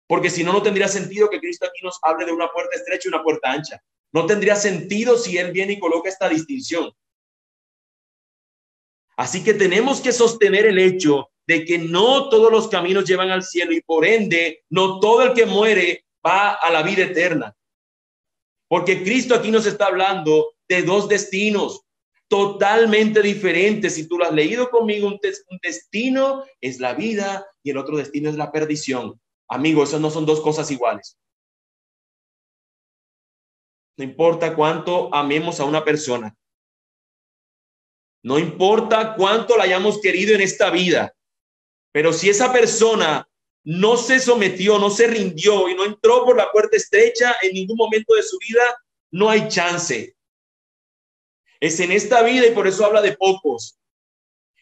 Porque si no, no tendría sentido que Cristo aquí nos hable de una puerta estrecha y una puerta ancha. No tendría sentido si Él viene y coloca esta distinción. Así que tenemos que sostener el hecho de que no todos los caminos llevan al cielo y por ende no todo el que muere va a la vida eterna. Porque Cristo aquí nos está hablando de dos destinos totalmente diferentes. Si tú lo has leído conmigo, un destino es la vida y el otro destino es la perdición. Amigo, esas no son dos cosas iguales. No importa cuánto amemos a una persona. No importa cuánto la hayamos querido en esta vida. Pero si esa persona no se sometió, no se rindió y no entró por la puerta estrecha en ningún momento de su vida, no hay chance. Es en esta vida y por eso habla de pocos.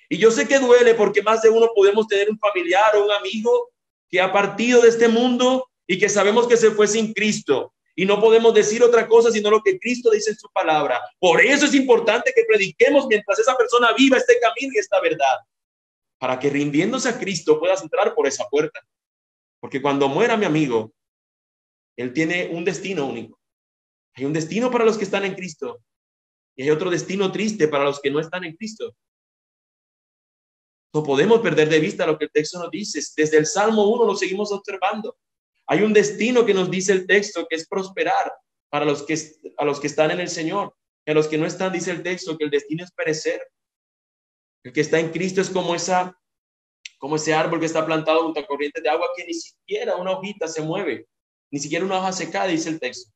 Y yo sé que duele porque más de uno podemos tener un familiar o un amigo que ha partido de este mundo y que sabemos que se fue sin Cristo. Y no podemos decir otra cosa sino lo que Cristo dice en su palabra. Por eso es importante que prediquemos mientras esa persona viva este camino y esta verdad, para que rindiéndose a Cristo puedas entrar por esa puerta. Porque cuando muera mi amigo, él tiene un destino único. Hay un destino para los que están en Cristo y hay otro destino triste para los que no están en Cristo. No podemos perder de vista lo que el texto nos dice. Desde el Salmo 1 lo seguimos observando. Hay un destino que nos dice el texto, que es prosperar para a los que están en el Señor. Y a los que no están, dice el texto, que el destino es perecer. El que está en Cristo es como ese árbol que está plantado junto a corrientes de agua, que ni siquiera una hojita se mueve, ni siquiera una hoja secada, dice el texto.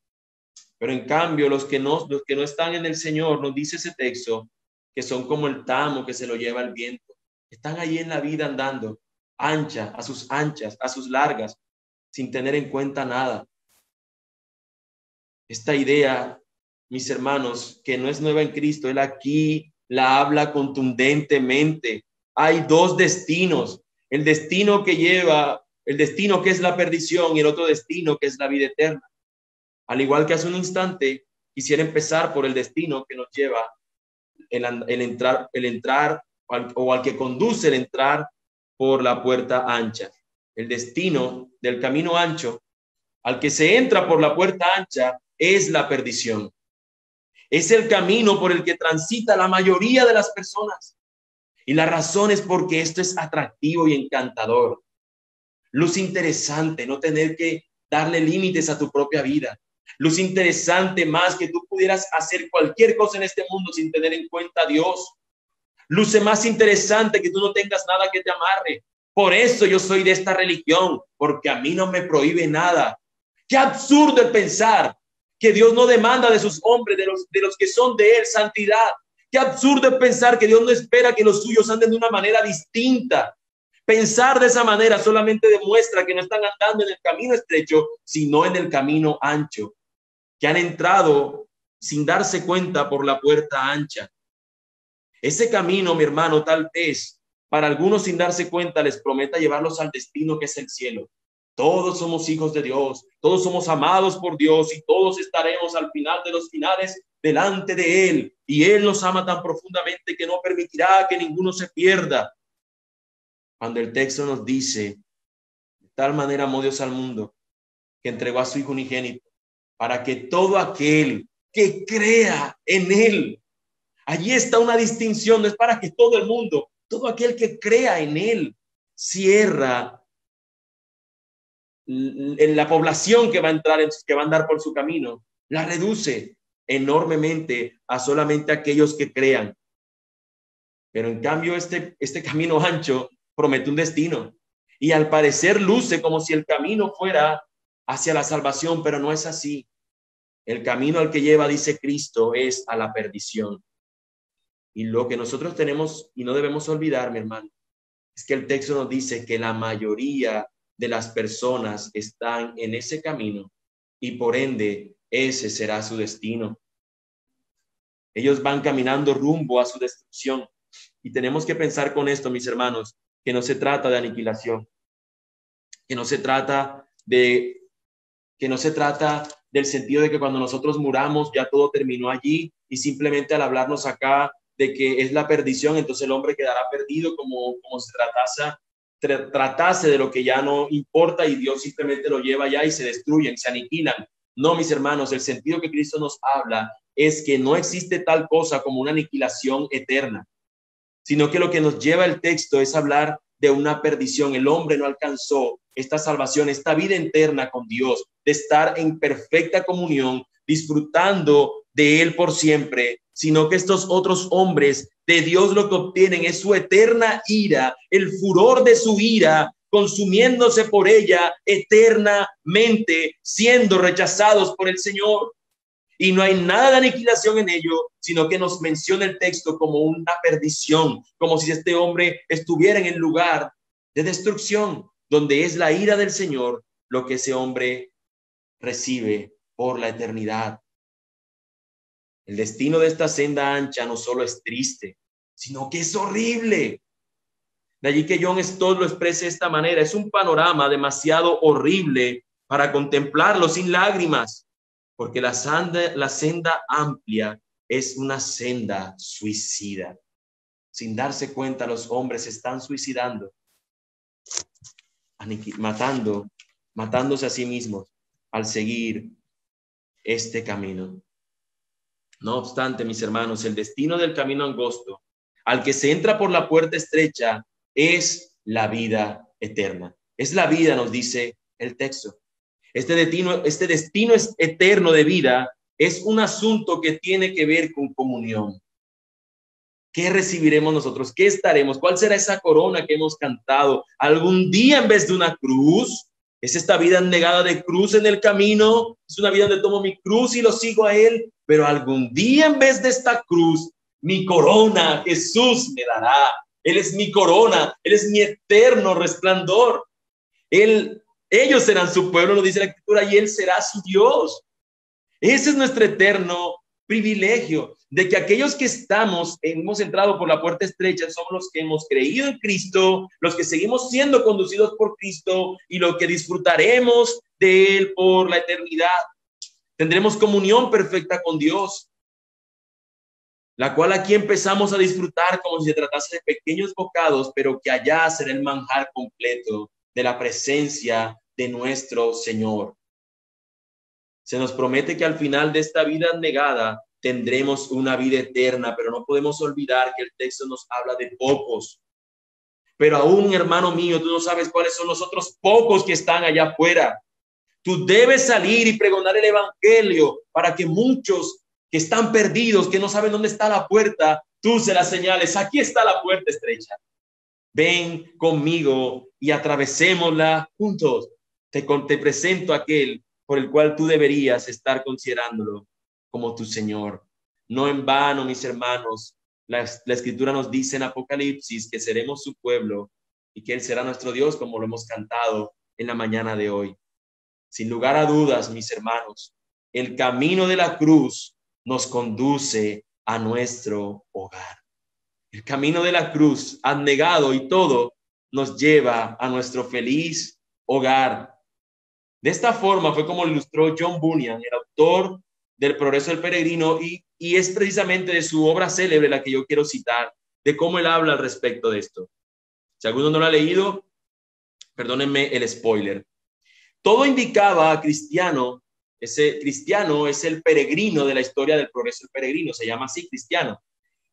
Pero en cambio, los que no están en el Señor, nos dice ese texto, que son como el tamo que se lo lleva el viento. Están ahí en la vida andando, anchas, a sus largas, sin tener en cuenta nada. Esta idea, mis hermanos, que no es nueva en Cristo, Él aquí la habla contundentemente. Hay dos destinos, el destino que es la perdición y el otro destino que es la vida eterna. Al igual que hace un instante, quisiera empezar por el destino que nos lleva el entrar o al que conduce el entrar por la puerta ancha. El destino del camino ancho, al que se entra por la puerta ancha, es la perdición. Es el camino por el que transita la mayoría de las personas. Y la razón es porque esto es atractivo y encantador. Luz interesante, no tener que darle límites a tu propia vida. Luz interesante más que tú pudieras hacer cualquier cosa en este mundo sin tener en cuenta a Dios. Luce más interesante que tú no tengas nada que te amarre. Por eso yo soy de esta religión, porque a mí no me prohíbe nada. Qué absurdo el pensar que Dios no demanda de sus hombres, de los que son de Él, santidad. Qué absurdo es pensar que Dios no espera que los suyos anden de una manera distinta. Pensar de esa manera solamente demuestra que no están andando en el camino estrecho, sino en el camino ancho, que han entrado sin darse cuenta por la puerta ancha. Ese camino, mi hermano, tal vez para algunos sin darse cuenta les prometa llevarlos al destino que es el cielo. Todos somos hijos de Dios, todos somos amados por Dios y todos estaremos al final de los finales delante de Él. Y Él nos ama tan profundamente que no permitirá que ninguno se pierda. Cuando el texto nos dice, de tal manera amó Dios al mundo, que entregó a su Hijo unigénito, para que todo aquel que crea en Él, allí está una distinción, no es para que todo el mundo, todo aquel que crea en Él, cierra en la población que va a entrar, que va a andar por su camino, la reduce enormemente a solamente aquellos que crean. Pero en cambio este camino ancho promete un destino y al parecer luce como si el camino fuera hacia la salvación, pero no es así. El camino al que lleva, dice Cristo, es a la perdición. Y lo que nosotros tenemos y no debemos olvidar, mi hermano, es que el texto nos dice que la mayoría de las personas están en ese camino y por ende ese será su destino. Ellos van caminando rumbo a su destrucción y tenemos que pensar con esto, mis hermanos, que no se trata de aniquilación, que no se trata del sentido de que cuando nosotros muramos ya todo terminó allí y simplemente al hablarnos acá de que es la perdición, entonces el hombre quedará perdido como se tratase de lo que ya no importa y Dios simplemente lo lleva allá y se destruyen, se aniquilan. No, mis hermanos, el sentido que Cristo nos habla es que no existe tal cosa como una aniquilación eterna, sino que lo que nos lleva el texto es hablar de una perdición. El hombre no alcanzó esta salvación, esta vida eterna con Dios, de estar en perfecta comunión, disfrutando de Él por siempre, sino que estos otros hombres de Dios lo que obtienen es su eterna ira, el furor de su ira, consumiéndose por ella eternamente, siendo rechazados por el Señor. Y no hay nada de aniquilación en ello, sino que nos menciona el texto como una perdición, como si este hombre estuviera en el lugar de destrucción, donde es la ira del Señor lo que ese hombre recibe por la eternidad. El destino de esta senda ancha no solo es triste, sino que es horrible. De allí que John Stott lo exprese de esta manera: es un panorama demasiado horrible para contemplarlo sin lágrimas, porque la senda amplia es una senda suicida. Sin darse cuenta, los hombres se están suicidando, matándose a sí mismos al seguir este camino. No obstante, mis hermanos, el destino del camino angosto, al que se entra por la puerta estrecha, es la vida eterna. Es la vida, nos dice el texto. Este destino es eterno de vida, es un asunto que tiene que ver con comunión. ¿Qué recibiremos nosotros? ¿Qué estaremos? ¿Cuál será esa corona que hemos cantado? ¿Algún día en vez de una cruz? ¿Es esta vida negada de cruz en el camino? ¿Es una vida donde tomo mi cruz y lo sigo a Él? Pero algún día en vez de esta cruz, mi corona Jesús me dará. Él es mi corona, Él es mi eterno resplandor. Ellos serán su pueblo, lo dice la Escritura, y Él será su Dios. Ese es nuestro eterno privilegio, de que aquellos que hemos entrado por la puerta estrecha, somos los que hemos creído en Cristo, los que seguimos siendo conducidos por Cristo y los que disfrutaremos de Él por la eternidad. Tendremos comunión perfecta con Dios, la cual aquí empezamos a disfrutar como si se tratase de pequeños bocados, pero que allá será el manjar completo de la presencia de nuestro Señor. Se nos promete que al final de esta vida negada tendremos una vida eterna, pero no podemos olvidar que el texto nos habla de pocos. Pero aún, hermano mío, tú no sabes cuáles son los otros pocos que están allá afuera. Tú debes salir y pregonar el evangelio para que muchos que están perdidos, que no saben dónde está la puerta, tú se las señales. Aquí está la puerta estrecha. Ven conmigo y atravesémosla juntos. Te presento a aquel por el cual tú deberías estar considerándolo como tu Señor. No en vano, mis hermanos, la Escritura nos dice en Apocalipsis que seremos su pueblo y que Él será nuestro Dios, como lo hemos cantado en la mañana de hoy. Sin lugar a dudas, mis hermanos, el camino de la cruz nos conduce a nuestro hogar. El camino de la cruz, abnegado y todo, nos lleva a nuestro feliz hogar. De esta forma fue como ilustró John Bunyan, el autor del Progreso del Peregrino, y es precisamente de su obra célebre la que yo quiero citar, de cómo él habla al respecto de esto. Si alguno no lo ha leído, perdónenme el spoiler. Todo indicaba a Cristiano, ese Cristiano es el peregrino de la historia del Progreso del Peregrino, se llama así Cristiano.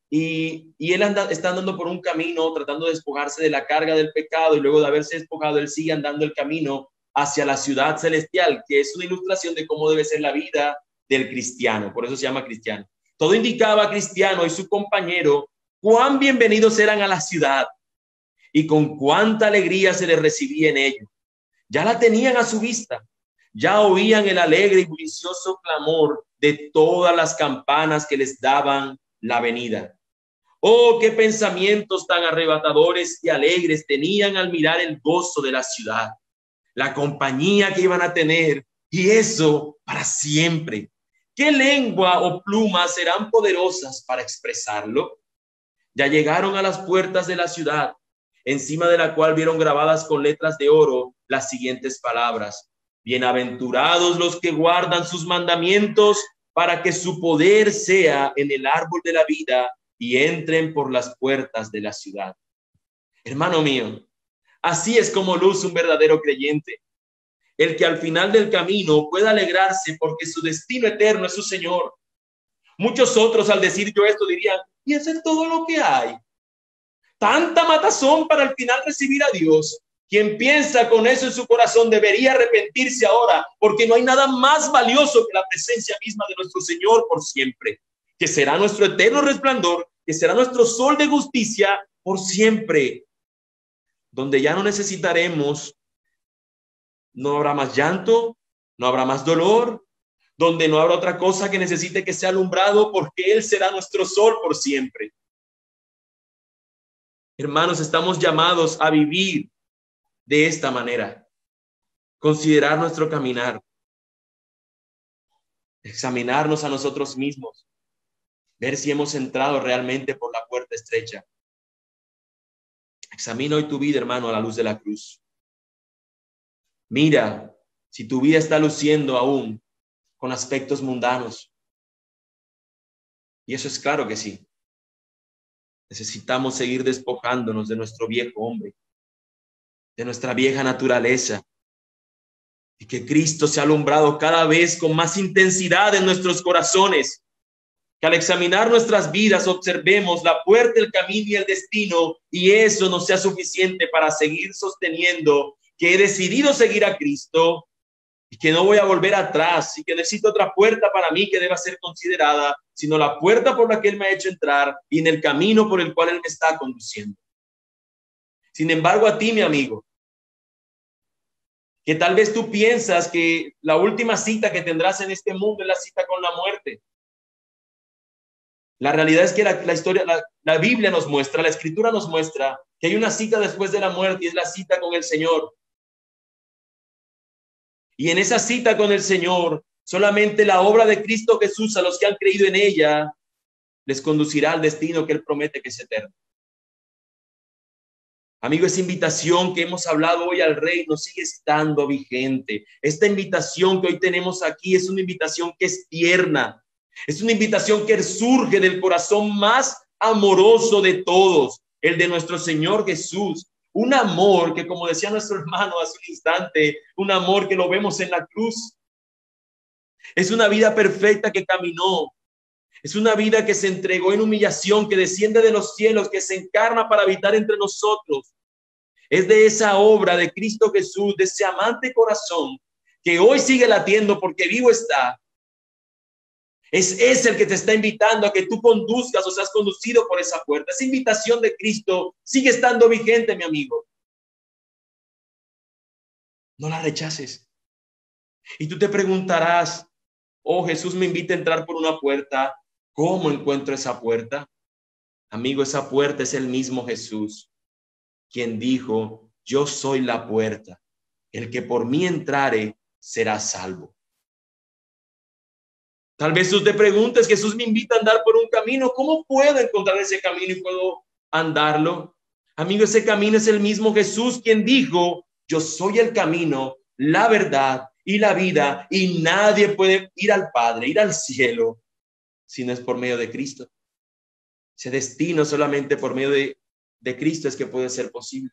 Y él está andando por un camino tratando de despojarse de la carga del pecado, y luego de haberse despojado, él sigue andando el camino hacia la ciudad celestial, que es una ilustración de cómo debe ser la vida del cristiano. Por eso se llama cristiano. Todo indicaba a Cristiano y su compañero cuán bienvenidos eran a la ciudad y con cuánta alegría se les recibía en ello. Ya la tenían a su vista, ya oían el alegre y bullicioso clamor de todas las campanas que les daban la venida. Oh, qué pensamientos tan arrebatadores y alegres tenían al mirar el gozo de la ciudad, la compañía que iban a tener, y eso para siempre. ¿Qué lengua o plumas serán poderosas para expresarlo? Ya llegaron a las puertas de la ciudad, encima de la cual vieron grabadas con letras de oro las siguientes palabras: bienaventurados los que guardan sus mandamientos, para que su poder sea en el árbol de la vida y entren por las puertas de la ciudad. Hermano mío, así es como luce un verdadero creyente, el que al final del camino pueda alegrarse porque su destino eterno es su Señor. Muchos otros, al decir yo esto, dirían: ¿y eso es todo lo que hay? Tanta matazón para al final recibir a Dios. Quien piensa con eso en su corazón debería arrepentirse ahora, porque no hay nada más valioso que la presencia misma de nuestro Señor por siempre, que será nuestro eterno resplandor, que será nuestro sol de justicia por siempre, donde ya no necesitaremos, no habrá más llanto, no habrá más dolor, donde no habrá otra cosa que necesite que sea alumbrado, porque Él será nuestro sol por siempre. Hermanos, estamos llamados a vivir de esta manera, considerar nuestro caminar, examinarnos a nosotros mismos, ver si hemos entrado realmente por la puerta estrecha. Examina hoy tu vida, hermano, a la luz de la cruz. Mira si tu vida está luciendo aún con aspectos mundanos. Y eso es claro que sí. Necesitamos seguir despojándonos de nuestro viejo hombre, de nuestra vieja naturaleza, y que Cristo sea alumbrado cada vez con más intensidad en nuestros corazones. Que al examinar nuestras vidas observemos la puerta, el camino y el destino, y eso nos sea suficiente para seguir sosteniendo que he decidido seguir a Cristo y que no voy a volver atrás y que necesito otra puerta para mí que deba ser considerada, sino la puerta por la que Él me ha hecho entrar y en el camino por el cual Él me está conduciendo. Sin embargo, a ti, mi amigo, que tal vez tú piensas que la última cita que tendrás en este mundo es la cita con la muerte. La realidad es que la Biblia nos muestra, la Escritura nos muestra que hay una cita después de la muerte y es la cita con el Señor. Y en esa cita con el Señor, solamente la obra de Cristo Jesús a los que han creído en ella les conducirá al destino que Él promete que es eterno. Amigo, esa invitación que hemos hablado hoy al reino sigue estando vigente. Esta invitación que hoy tenemos aquí es una invitación que es tierna. Es una invitación que surge del corazón más amoroso de todos, el de nuestro Señor Jesús. Un amor que, como decía nuestro hermano hace un instante, un amor que lo vemos en la cruz. Es una vida perfecta que caminó. Es una vida que se entregó en humillación, que desciende de los cielos, que se encarna para habitar entre nosotros. Es de esa obra de Cristo Jesús, de ese amante corazón, que hoy sigue latiendo porque vivo está. Es el que te está invitando a que tú conduzcas o seas conducido por esa puerta. Esa invitación de Cristo sigue estando vigente, mi amigo. No la rechaces. Y tú te preguntarás, oh, Jesús me invita a entrar por una puerta. ¿Cómo encuentro esa puerta? Amigo, esa puerta es el mismo Jesús, quien dijo, yo soy la puerta. El que por mí entrare será salvo. Tal vez tú te preguntes, Jesús me invita a andar por un camino. ¿Cómo puedo encontrar ese camino y puedo andarlo? Amigo, ese camino es el mismo Jesús quien dijo, yo soy el camino, la verdad y la vida, y nadie puede ir al Padre, ir al cielo, si no es por medio de Cristo. Ese destino solamente por medio de Cristo es que puede ser posible.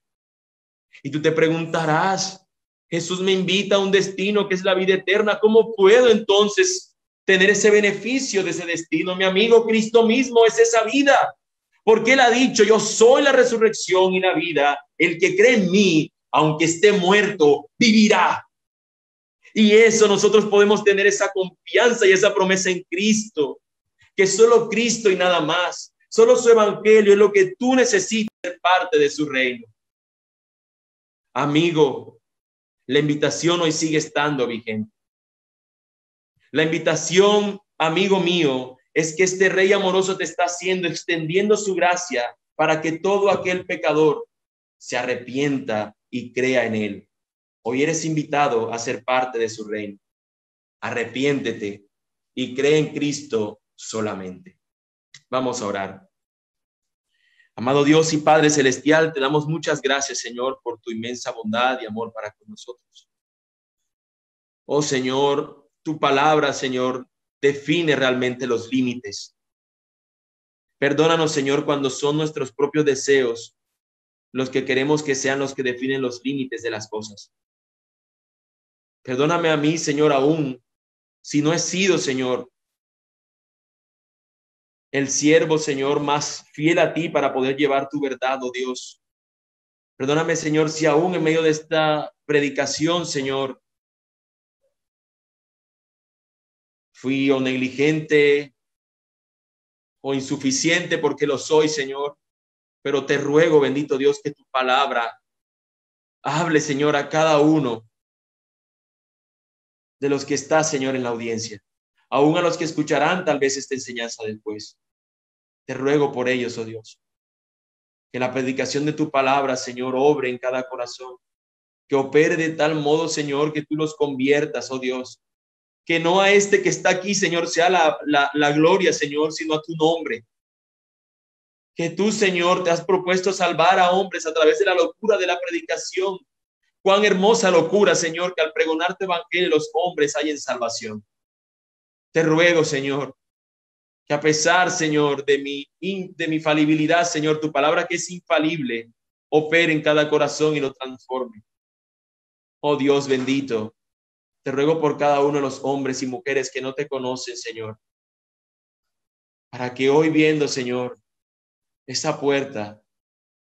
Y tú te preguntarás, Jesús me invita a un destino que es la vida eterna. ¿Cómo puedo entonces tener ese beneficio de ese destino? Mi amigo, Cristo mismo es esa vida. Porque Él ha dicho, yo soy la resurrección y la vida. El que cree en mí, aunque esté muerto, vivirá. Y eso nosotros podemos tener esa confianza y esa promesa en Cristo. Que solo Cristo y nada más. Solo su evangelio es lo que tú necesitas ser parte de su reino. Amigo, la invitación hoy sigue estando vigente. La invitación, amigo mío, es que este Rey amoroso te está haciendo, extendiendo su gracia para que todo aquel pecador se arrepienta y crea en Él. Hoy eres invitado a ser parte de su reino. Arrepiéntete y cree en Cristo solamente. Vamos a orar. Amado Dios y Padre Celestial, te damos muchas gracias, Señor, por tu inmensa bondad y amor para con nosotros. Oh, Señor, tu palabra, Señor, define realmente los límites. Perdónanos, Señor, cuando son nuestros propios deseos los que queremos que sean los que definen los límites de las cosas. Perdóname a mí, Señor, aún si no he sido, Señor, el siervo, Señor, más fiel a ti para poder llevar tu verdad, oh Dios. Perdóname, Señor, si aún en medio de esta predicación, Señor, fui o negligente o insuficiente, porque lo soy, Señor. Pero te ruego, bendito Dios, que tu palabra hable, Señor, a cada uno de los que está, Señor, en la audiencia. Aún a los que escucharán tal vez esta enseñanza después. Te ruego por ellos, oh Dios, que la predicación de tu palabra, Señor, obre en cada corazón, que opere de tal modo, Señor, que tú los conviertas, oh Dios, que no a este que está aquí, Señor, sea la gloria, Señor, sino a tu nombre. que tú, Señor, te has propuesto salvar a hombres a través de la locura de la predicación. Cuán hermosa locura, Señor, que al pregonar tu evangelio los hombres hayan salvación. Te ruego, Señor, que a pesar, Señor, de mi falibilidad, Señor, tu palabra que es infalible, opere en cada corazón y lo transforme. Oh Dios bendito, te ruego por cada uno de los hombres y mujeres que no te conocen, Señor, para que hoy viendo, Señor, esa puerta,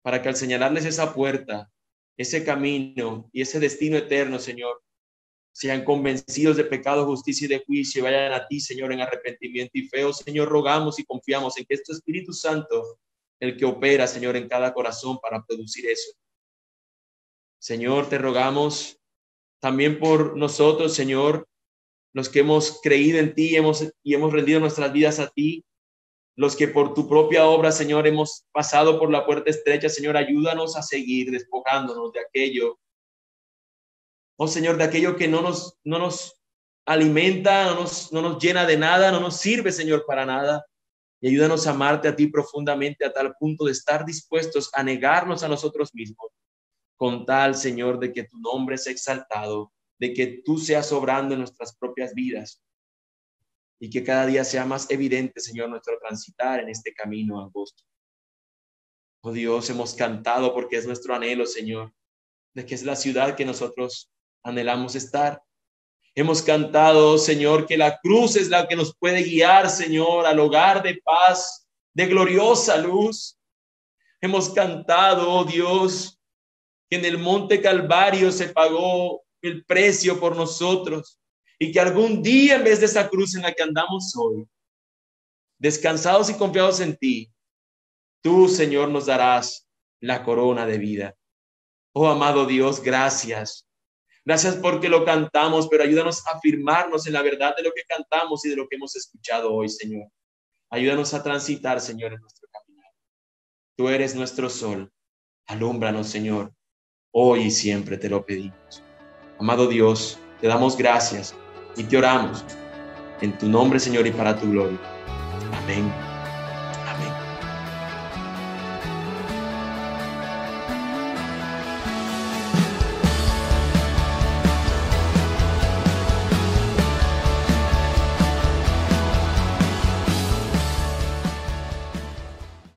para que al señalarles esa puerta, ese camino y ese destino eterno, Señor, sean convencidos de pecado, justicia y de juicio y vayan a ti, Señor, en arrepentimiento y fe. Oh, Señor, rogamos y confiamos en que es tu Espíritu Santo el que opera, Señor, en cada corazón para producir eso. Señor, te rogamos también por nosotros, Señor, los que hemos creído en ti y hemos rendido nuestras vidas a ti, los que por tu propia obra, Señor, hemos pasado por la puerta estrecha. Señor, ayúdanos a seguir despojándonos de aquello, oh Señor, de aquello que no nos alimenta, no nos llena de nada, no nos sirve, Señor, para nada. Y ayúdanos a amarte a ti profundamente a tal punto de estar dispuestos a negarnos a nosotros mismos, con tal, Señor, de que tu nombre sea exaltado, de que tú seas obrando en nuestras propias vidas y que cada día sea más evidente, Señor, nuestro transitar en este camino angosto. Oh Dios, hemos cantado porque es nuestro anhelo, Señor, de que es la ciudad que nosotros anhelamos estar. Hemos cantado, Señor, que la cruz es la que nos puede guiar, Señor, al hogar de paz, de gloriosa luz. Hemos cantado, oh Dios, que en el monte Calvario se pagó el precio por nosotros y que algún día, en vez de esa cruz en la que andamos hoy, descansados y confiados en ti, tú, Señor, nos darás la corona de vida. Oh, amado Dios, gracias. Gracias porque lo cantamos, pero ayúdanos a afirmarnos en la verdad de lo que cantamos y de lo que hemos escuchado hoy, Señor. Ayúdanos a transitar, Señor, en nuestro camino. Tú eres nuestro sol. Alúmbranos, Señor. Hoy y siempre te lo pedimos. Amado Dios, te damos gracias y te oramos en tu nombre, Señor, y para tu gloria. Amén.